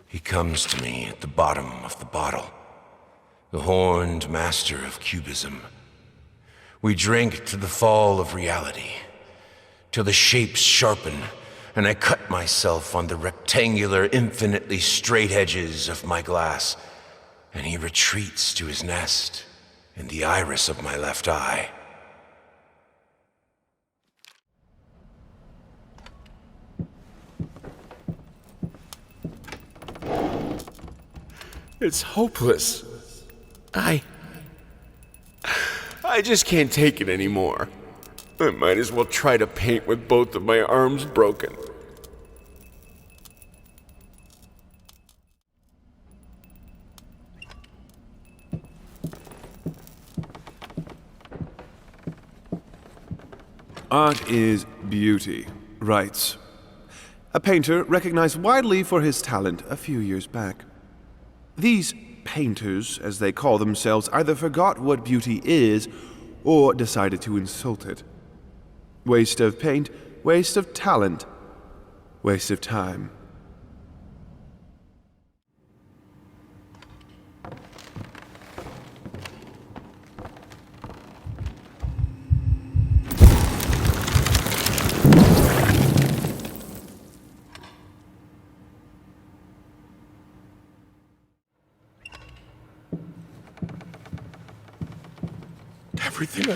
He comes to me at the bottom of the bottle, the horned master of cubism. We drink to the fall of reality, till the shapes sharpen, and I cut myself on the rectangular, infinitely straight edges of my glass, and he retreats to his nest in the iris of my left eye. It's hopeless. I just can't take it anymore. I might as well try to paint with both of my arms broken. Art is beauty, writes a painter recognized widely for his talent a few years back. These painters, as they call themselves, either forgot what beauty is or decided to insult it. Waste of paint, waste of talent, waste of time. Everything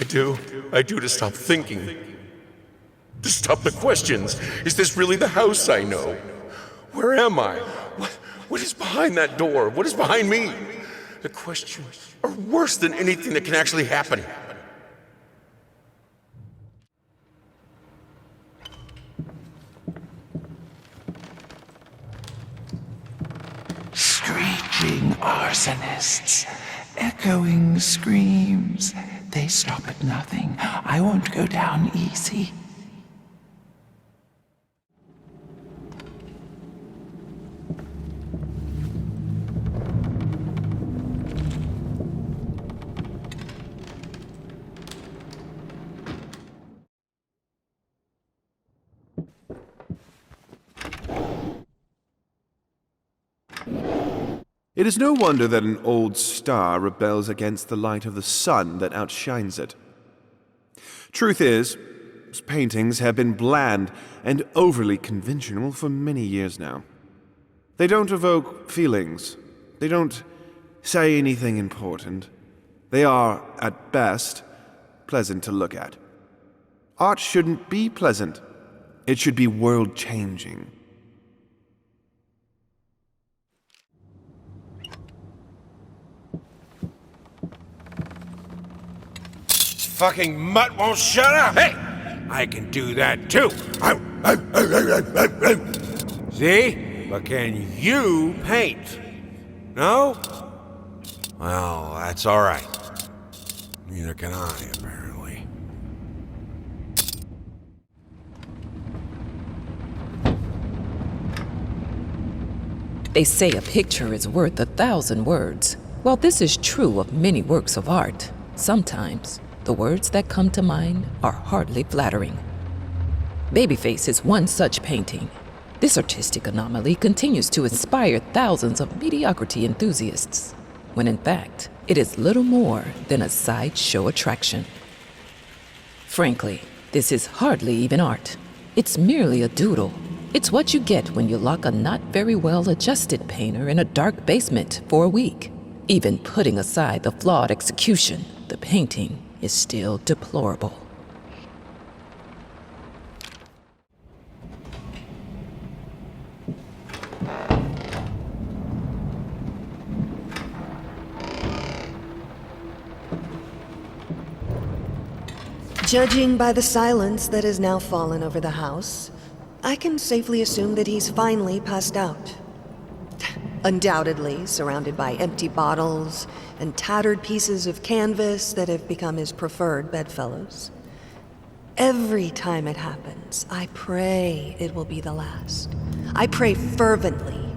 I do to stop thinking. To stop the questions. Is this really the house I know? Where am I? What is behind that door? What is behind me? The questions are worse than anything that can actually happen. Screeching arsonists, echoing screams. They stop at nothing. I won't go down easy. It is no wonder that an old star rebels against the light of the sun that outshines it. Truth is, his paintings have been bland and overly conventional for many years now. They don't evoke feelings. They don't say anything important. They are, at best, pleasant to look at. Art shouldn't be pleasant. It should be world-changing. Fucking mutt won't shut up! Hey! I can do that too! See? But can you paint? No? Well, that's alright. Neither can I, apparently. They say a picture is worth 1,000 words. While this is true of many works of art, sometimes the words that come to mind are hardly flattering. Babyface is one such painting. This artistic anomaly continues to inspire thousands of mediocrity enthusiasts, when in fact, it is little more than a sideshow attraction. Frankly, this is hardly even art. It's merely a doodle. It's what you get when you lock a not very well-adjusted painter in a dark basement for a week. Even putting aside the flawed execution, the painting is still deplorable. Judging by the silence that has now fallen over the house, I can safely assume that he's finally passed out. Undoubtedly surrounded by empty bottles and tattered pieces of canvas that have become his preferred bedfellows. Every time it happens, I pray it will be the last. I pray fervently,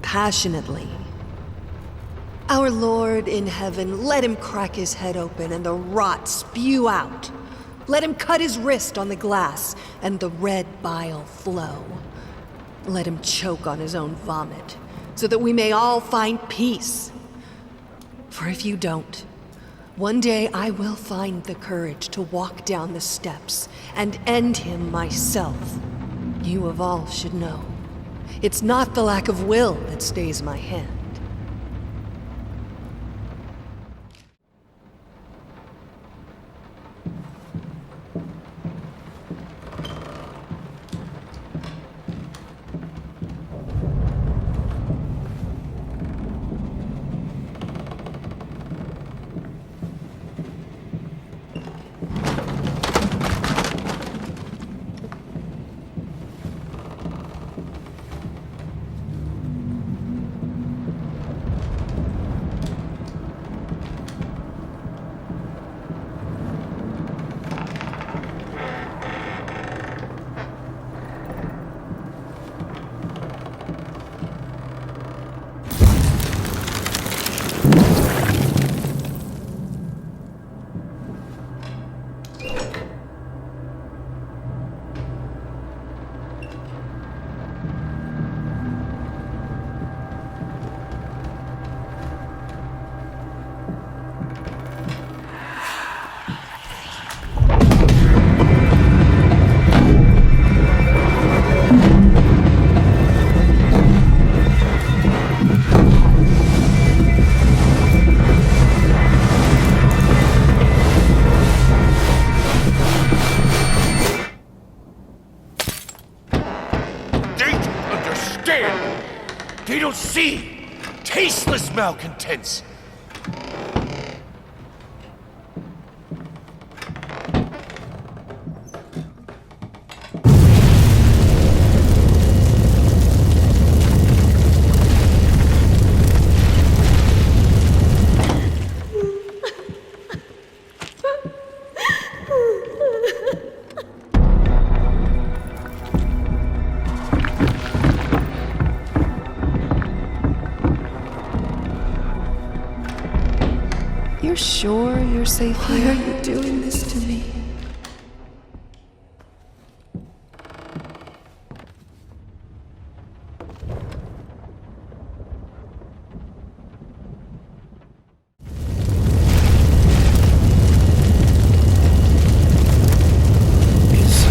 passionately. Our Lord in heaven, let him crack his head open and the rot spew out. Let him cut his wrist on the glass and the red bile flow. Let him choke on his own vomit so that we may all find peace. For if you don't, one day I will find the courage to walk down the steps and end him myself. You of all should know. It's not the lack of will that stays my hand. They don't see! Tasteless malcontents! You're sure you're safe here? Why are you doing this to me? Is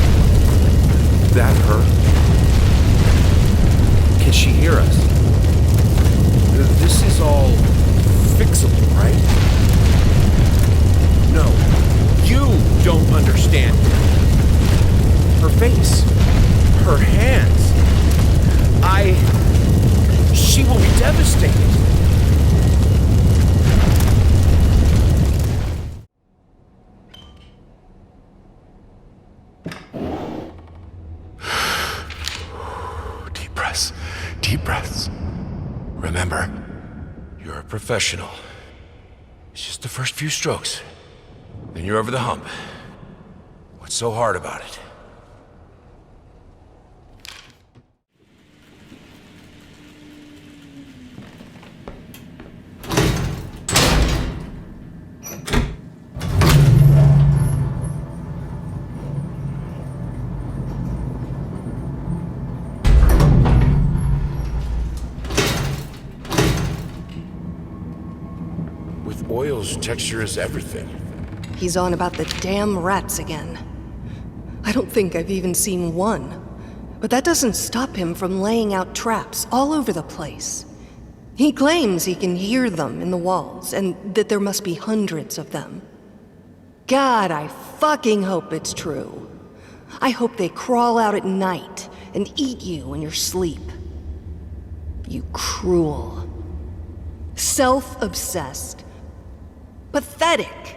that her? Can she hear us? This is all fixable, right? No, you don't understand. Her face, her hands. She will be devastated. Deep breaths, deep breaths. Remember, you're a professional. It's just the first few strokes. Then you're over the hump. What's so hard about it? With oils, texture is everything. He's on about the damn rats again. I don't think I've even seen one. But that doesn't stop him from laying out traps all over the place. He claims he can hear them in the walls, and that there must be hundreds of them. God, I fucking hope it's true. I hope they crawl out at night and eat you in your sleep. You cruel, self-obsessed, pathetic,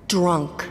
drunk.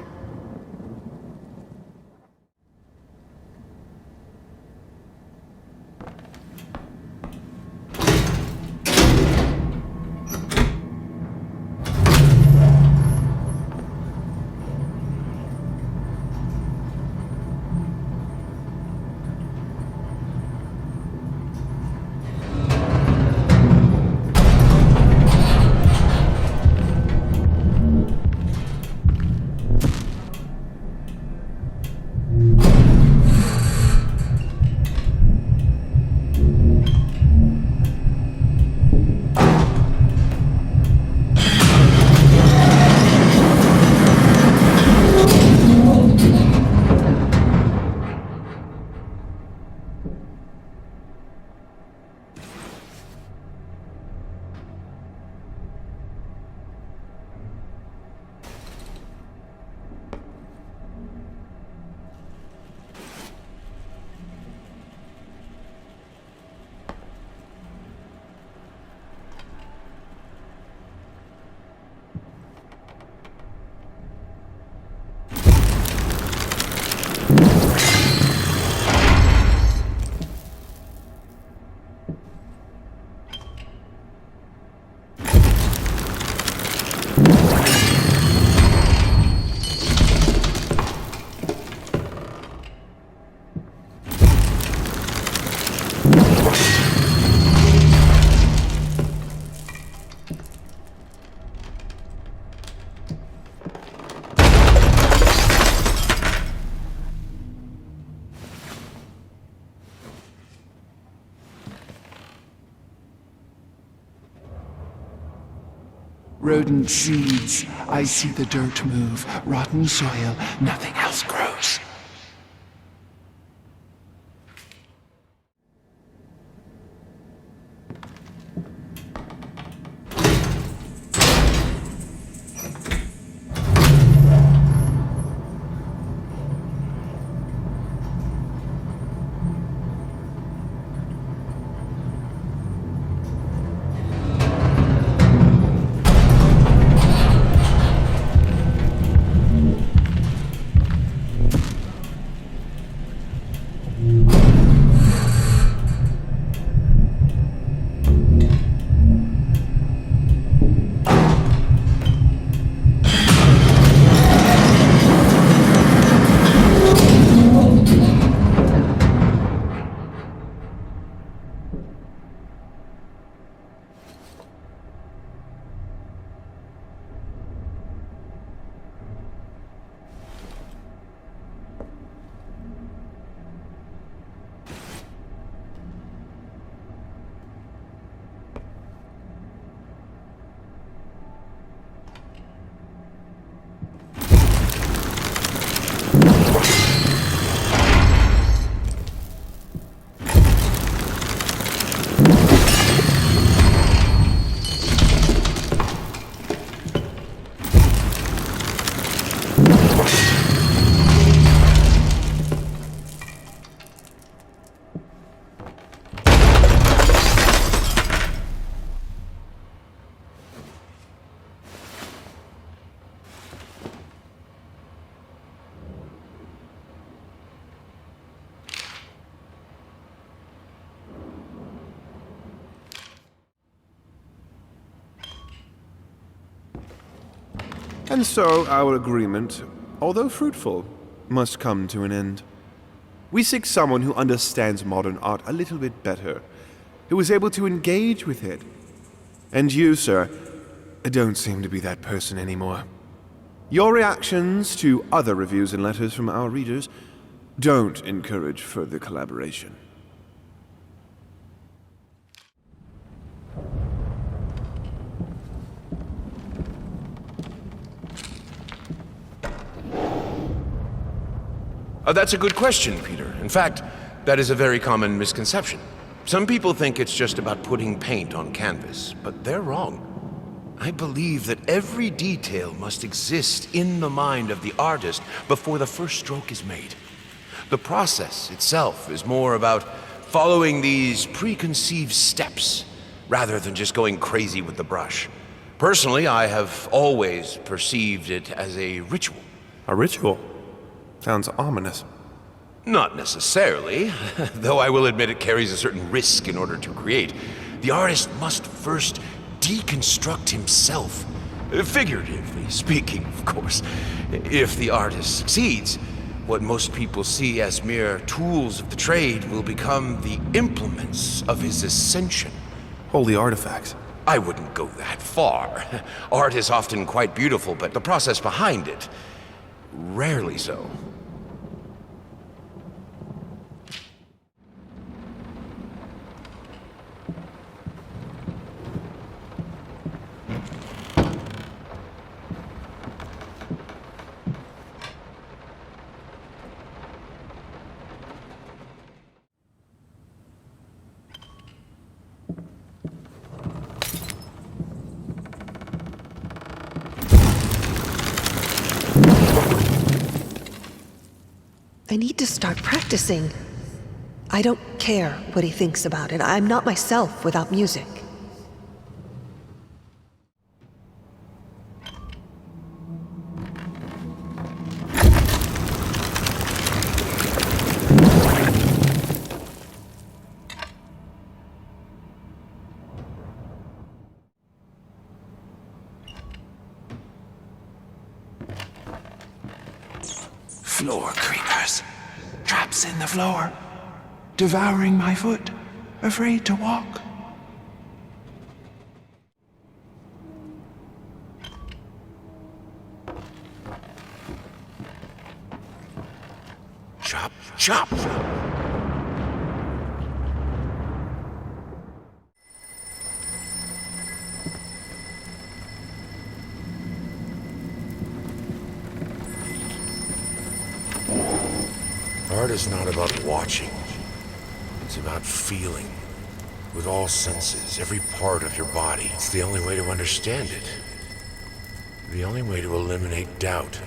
Rodent seeds. I see the dirt move. Rotten soil. Nothing else grows. And so our agreement, although fruitful, must come to an end. We seek someone who understands modern art a little bit better, who is able to engage with it. And you, sir, don't seem to be that person anymore. Your reactions to other reviews and letters from our readers don't encourage further collaboration. That's a good question, Peter. In fact, that is a very common misconception. Some people think it's just about putting paint on canvas, but they're wrong. I believe that every detail must exist in the mind of the artist before the first stroke is made. The process itself is more about following these preconceived steps rather than just going crazy with the brush. Personally, I have always perceived it as a ritual. A ritual? Sounds ominous. Not necessarily, though I will admit it carries a certain risk in order to create. The artist must first deconstruct himself, figuratively speaking, of course. If the artist succeeds, what most people see as mere tools of the trade will become the implements of his ascension. Holy artifacts. I wouldn't go that far. Art is often quite beautiful, but the process behind it, rarely so. I need to start practicing. I don't care what he thinks about it. I'm not myself without music. Floor creepers. Traps in the floor. Devouring my foot. afraid to walk. Chop, chop! Art is not about watching. It's about feeling. With all senses, every part of your body. It's the only way to understand it. The only way to eliminate doubt.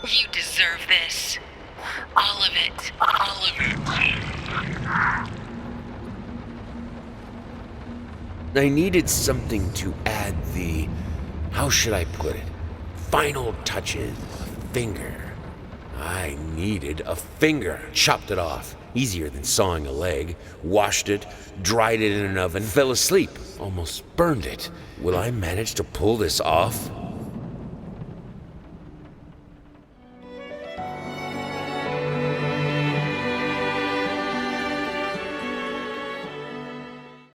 You deserve this. All of it. All of it. I needed something to add the, how should I put it, final touches. A finger. I needed a finger. Chopped it off. Easier than sawing a leg. Washed it, dried it in an oven, fell asleep. Almost burned it. Will I manage to pull this off?